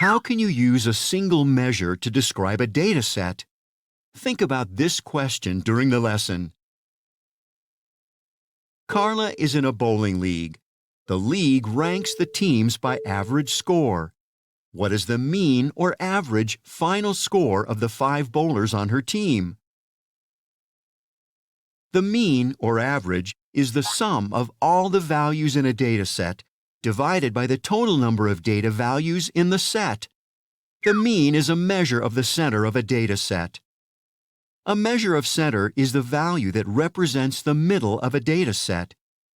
How can you use a single measure to describe a data set? Think about this question during the lesson. Carla is in a bowling league. The league ranks the teams by average score. What is the mean or average final score of the 5 bowlers on her team? The mean or average is the sum of all the values in a data set divided by the total number of data values in the set. The mean is a measure of the center of a data set. A measure of center is the value that represents the middle of a data set.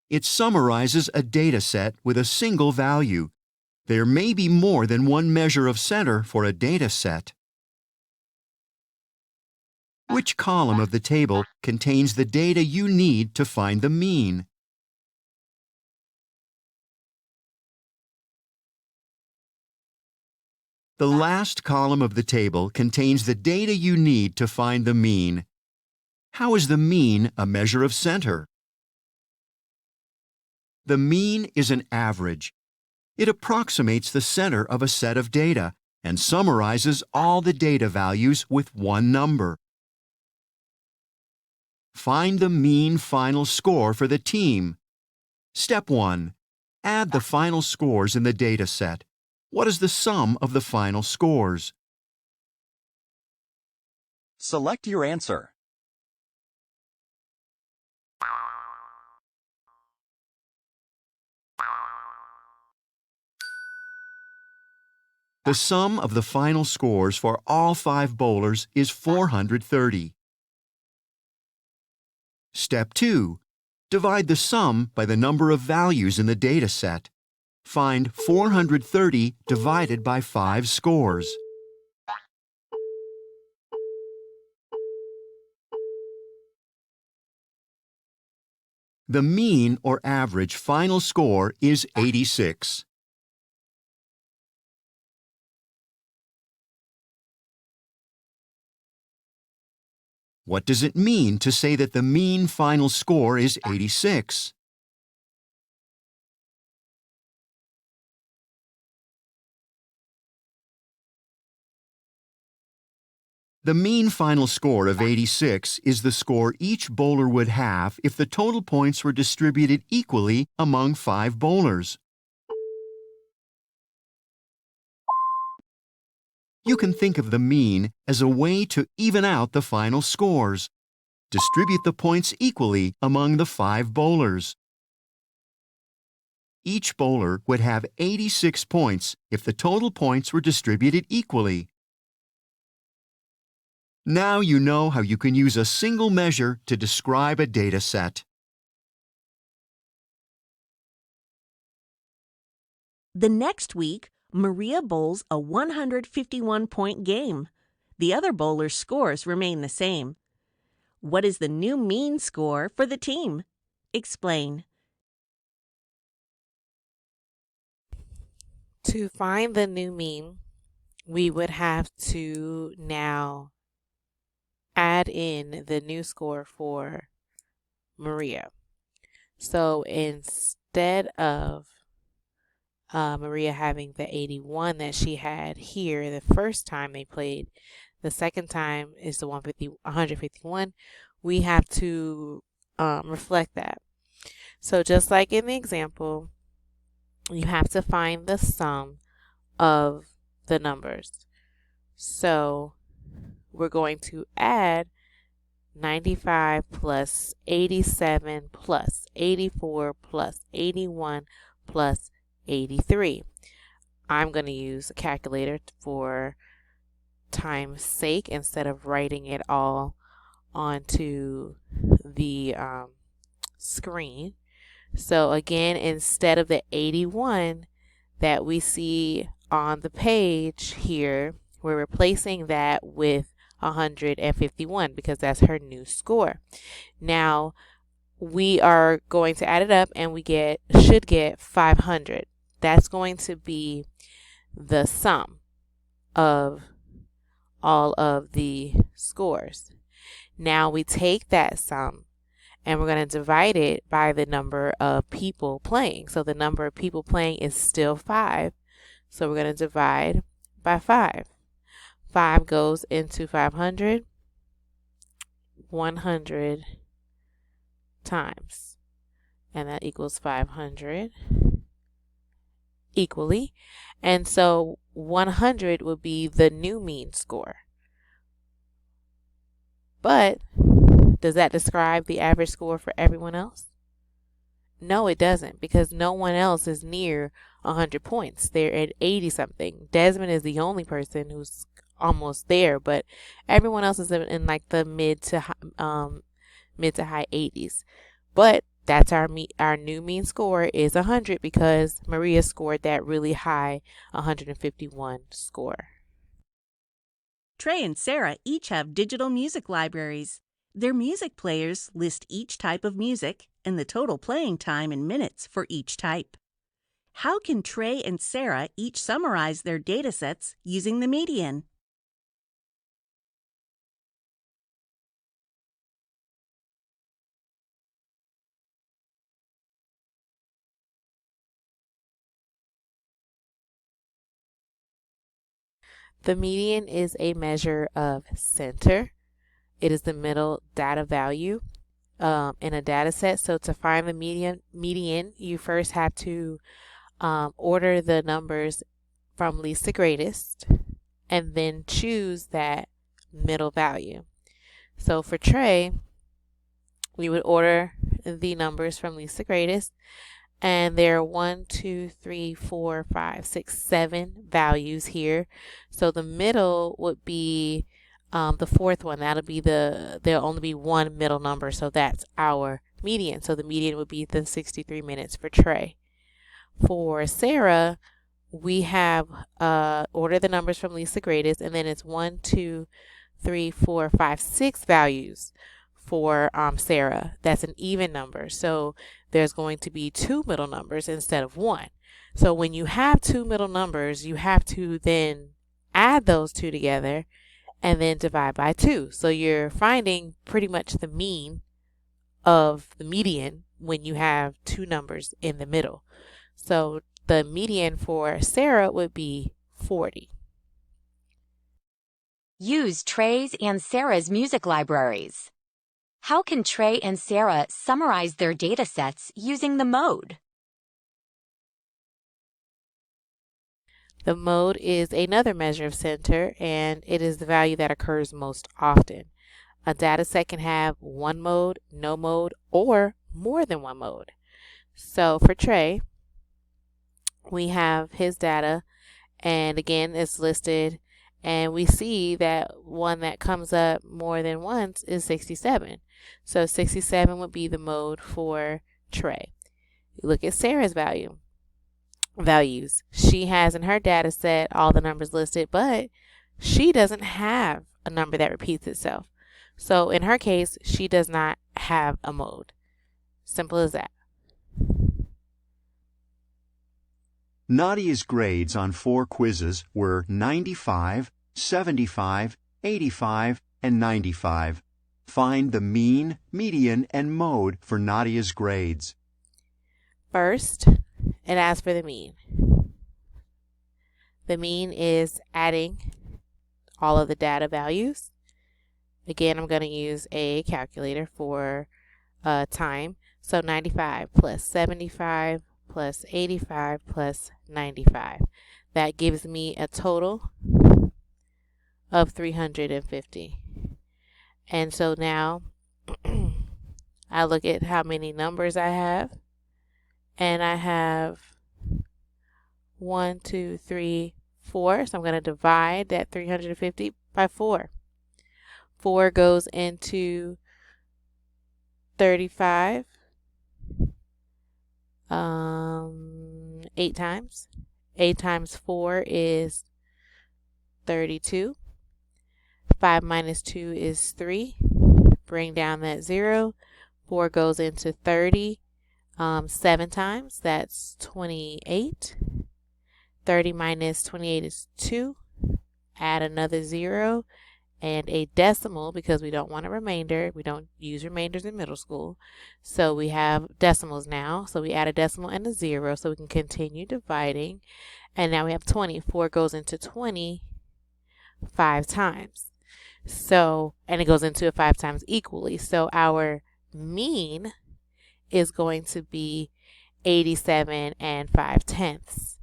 It summarizes a data set with a single value. There may be more than one measure of center for a data set. Which column of the table contains the data you need to find the mean? The last column of the table contains the data you need to find the mean. How is the mean a measure of center? The mean is an average. It approximates the center of a set of data and summarizes all the data values with one number. Find the mean final score for the team. Step 1. Add the final scores in the data set. What is the sum of the final scores? Select your answer. The sum of the final scores for all 5 bowlers is 430. Step 2. Divide the sum by the number of values in the data set. Find 430 divided by 5 scores. The mean or average final score is 86. What does it mean to say that the mean final score is 86? The mean final score of 86 is the score each bowler would have if the total points were distributed equally among 5 bowlers. You can think of the mean as a way to even out the final scores. Distribute the points equally among the 5 bowlers. Each bowler would have 86 points if the total points were distributed equally. Now you know how you can use a single measure to describe a data set. The next week, Maria bowls a 151-point game. The other bowlers' scores remain the same. What is the new mean score for the team? Explain. To find the new mean, we would have to now add in the new score for Maria. So instead of Maria having the 81 that she had here the first time they played, the second time is the 151, we have to reflect that. So just like in the example, you have to find the sum of the numbers. So we're going to add 95 plus 87 plus 84 plus 81 plus 83. I'm going to use a calculator for time's sake instead of writing it all onto the screen. So again, instead of the 81 that we see on the page here, we're replacing that with 151 because that's her new score. Now we are going to add it up and we should get 500. That's going to be the sum of all of the scores. Now we take that sum and we're going to divide it by the number of people playing. So the number of people playing is still 5. So we're going to divide by 5. 5 goes into 500 100 times, and that equals 500 equally. And so 100 would be the new mean score. But does that describe the average score for everyone else? No, it doesn't, because no one else is near 100 points. They're at 80 something. Desmond is the only person who's almost there, but everyone else is in like the mid to high 80s. But that's our new mean score is 100 because Maria scored that really high 151 score. Trey and Sarah each have digital music libraries. Their music players list each type of music and the total playing time in minutes for each type. How can Trey and Sarah each summarize their data sets using the median? The median is a measure of center. It is the middle data value in a data set. So to find the median, you first have to order the numbers from least to greatest and then choose that middle value. So for Trey, we would order the numbers from least to greatest, and there are 1, 2, 3, 4, 5, 6, 7 values here. So the middle would be the fourth one. That'll be there'll only be one middle number, so that's our median. So the median would be the 63 minutes for Trey. For Sarah, we have order the numbers from least to greatest, and then it's 1, 2, 3, 4, 5, 6 values for Sarah. That's an even number. So there's going to be 2 middle numbers instead of 1. So when you have 2 middle numbers, you have to then add those 2 together and then divide by 2. So you're finding pretty much the mean of the median when you have 2 numbers in the middle. So the median for Sarah would be 40. Use Trey's and Sarah's music libraries. How can Trey and Sarah summarize their data sets using the mode? The mode is another measure of center, and it is the value that occurs most often. A data set can have one mode, no mode, or more than one mode. So for Trey, we have his data, and again, it's listed, and we see that one that comes up more than once is 67. So 67 would be the mode for Trey. Look at Sarah's values. She has in her data set all the numbers listed, but she doesn't have a number that repeats itself. So in her case, she does not have a mode. Simple as that. Nadia's grades on 4 quizzes were 95, 75, 85, and 95. Find the mean, median, and mode for Nadia's grades. First, it asks for the mean. The mean is adding all of the data values. Again, I'm going to use a calculator for time. So 95 plus 75 plus 85 plus 95. That gives me a total of 350. And so now I look at how many numbers I have, and I have 1, 2, 3, 4. So I'm going to divide that 350 by 4. 4 goes into 35 8 times. 8 times 4 is 32. 5 minus 2 is 3. Bring down that 0. 4 goes into 30 7 times. That's 28. 30 minus 28 is 2. Add another 0. and a decimal because we don't want a remainder. We don't use remainders in middle school. So we have decimals now. So we add a decimal and a 0 so we can continue dividing. And now we have 20. 4 goes into 20 5 times. So, and it goes into it 5 times equally. So our mean is going to be 87 and 5/10.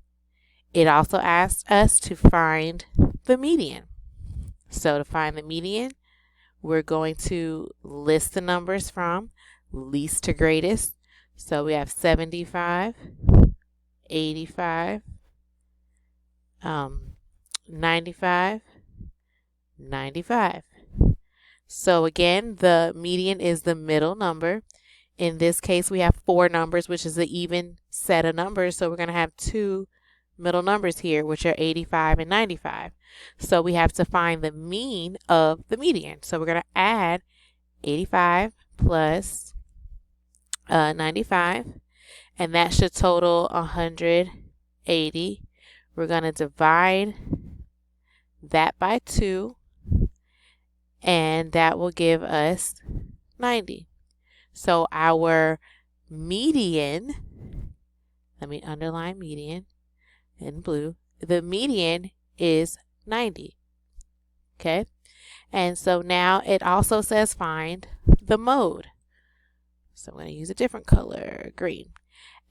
It also asked us to find the median. So to find the median, we're going to list the numbers from least to greatest. So we have 75, 85, 95, 95. So again, the median is the middle number. In this case, we have 4 numbers, which is an even set of numbers. So we're going to have 2 middle numbers here, which are 85 and 95. So we have to find the mean of the median. So we're going to add 85 plus 95, and that should total 180. We're going to divide that by 2, and that will give us 90. So our median, let me underline median in blue, the median is 90. Okay, and so now it also says find the mode. So I'm going to use a different color, green.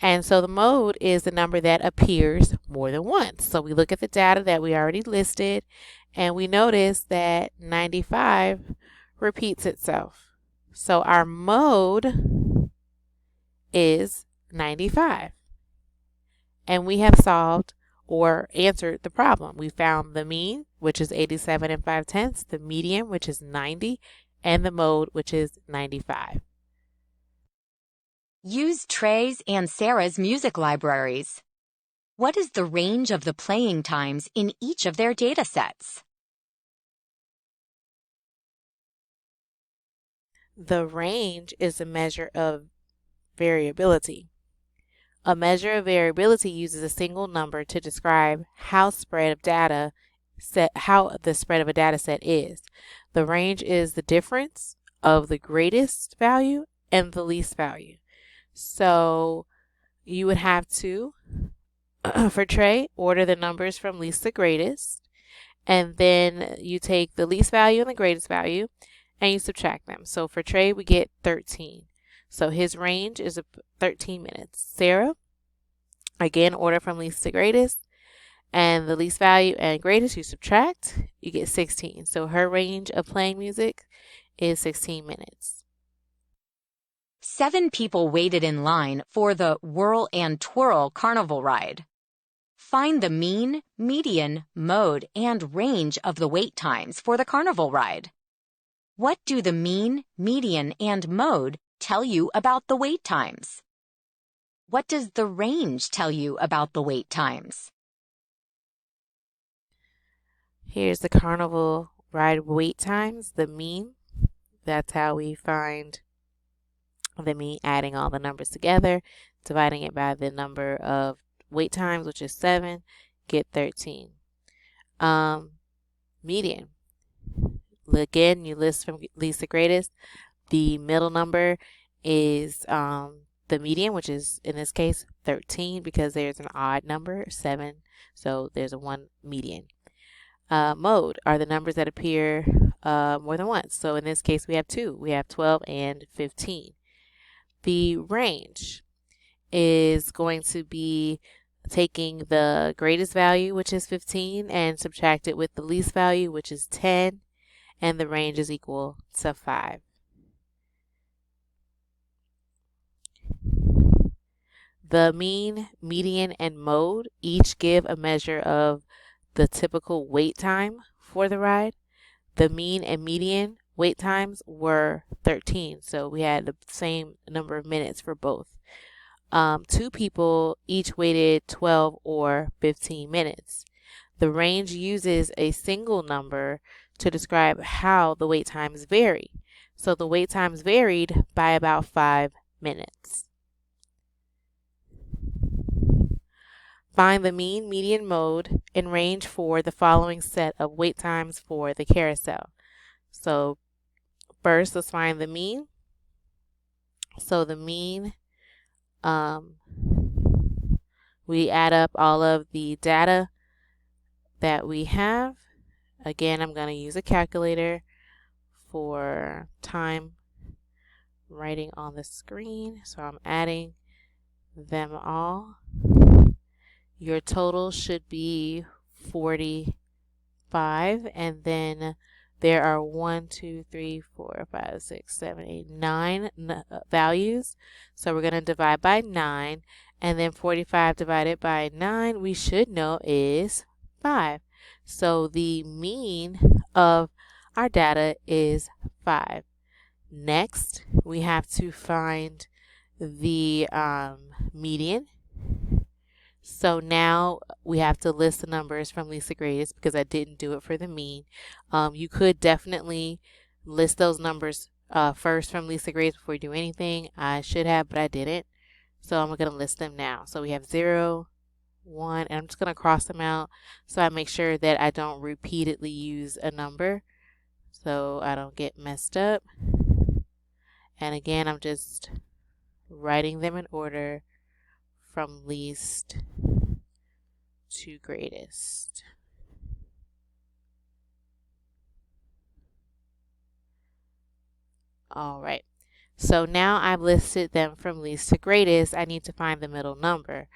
And so the mode is the number that appears more than once. So we look at the data that we already listed, and we notice that 95 repeats itself. So our mode is 95. And we have solved or answered the problem. We found the mean, which is 87 and 5/10, the median, which is 90, and the mode, which is 95. Use Trey's and Sarah's music libraries. What is the range of the playing times in each of their data sets? The range is a measure of variability. A measure of variability uses a single number to describe how the spread of a data set is. The range is the difference of the greatest value and the least value. So you would have to, for Trey, order the numbers from least to greatest, and then you take the least value and the greatest value, and you subtract them. So for Trey, we get 13. So his range is 13 minutes. Sarah, again, order from least to greatest, and the least value and greatest you subtract, you get 16. So her range of playing music is 16 minutes. 7 people waited in line for the Whirl and Twirl carnival ride. Find the mean, median, mode, and range of the wait times for the carnival ride. What do the mean, median, and mode tell you about the wait times? What does the range tell you about the wait times? Here's the carnival ride wait times, the mean. That's how we find the mean, adding all the numbers together, dividing it by the number of wait times, which is 7, get 13. Median. Again, you list from least to greatest. The middle number is the median, which is in this case 13 because there's an odd number, 7. So there's a 1 median. Mode are the numbers that appear more than once. So in this case, we have 2. We have 12 and 15. The range is going to be taking the greatest value, which is 15, and subtract it with the least value, which is 10, and the range is equal to 5. The mean, median, and mode each give a measure of the typical wait time for the ride. The mean and median wait times were 13, so we had the same number of minutes for both. 2 people each waited 12 or 15 minutes. The range uses a single number to describe how the wait times vary. So the wait times varied by about 5 minutes. Find the mean, median, mode, and range for the following set of wait times for the carousel. So first, let's find the mean. So the mean, we add up all of the data that we have. Again, I'm going to use a calculator for time writing on the screen. So I'm adding them all. Your total should be 45, and then there are 1, 2, 3, 4, 5, 6, 7, 8, 9 values. So we're going to divide by 9, and then 45 divided by 9 we should know is 5. So the mean of our data is 5. Next, we have to find the median. So now we have to list the numbers from least to greatest because I didn't do it for the mean. You could definitely list those numbers first from least to greatest before you do anything. I should have, but I didn't. So I'm going to list them now. So we have 0, 1, and I'm just going to cross them out so I make sure that I don't repeatedly use a number so I don't get messed up. And again, I'm just writing them in order from least to greatest. All right. So now I've listed them from least to greatest. I need to find the middle number.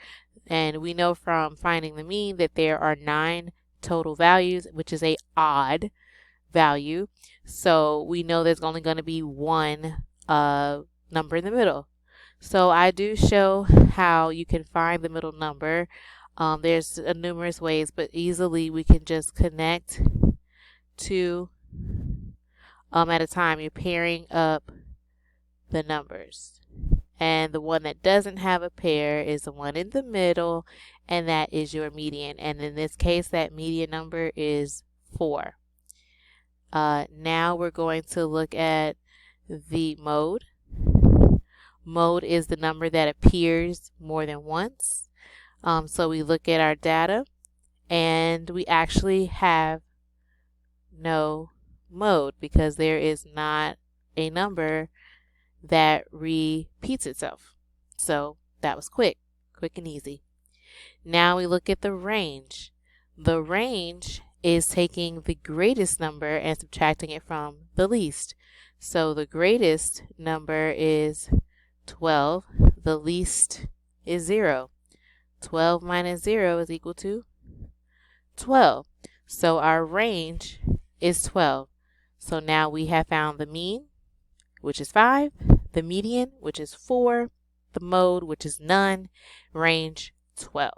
And we know from finding the mean that there are 9 total values, which is a odd value. So we know there's only going to be one number in the middle. So I do show how you can find the middle number. There's numerous ways, but easily we can just connect two at a time. You're pairing up the numbers. And the one that doesn't have a pair is the one in the middle, and that is your median. And in this case, that median number is 4. Now we're going to look at the mode. Mode is the number that appears more than once. So we look at our data, and we actually have no mode because there is not a number that repeats itself. So that was quick and easy. Now we look at the range. The range is taking the greatest number and subtracting it from the least. So the greatest number is 12. The least is 0. 12 minus 0 is equal to 12. So our range is 12. So now we have found the mean, which is 5, the median, which is 4, the mode, which is none, range 12.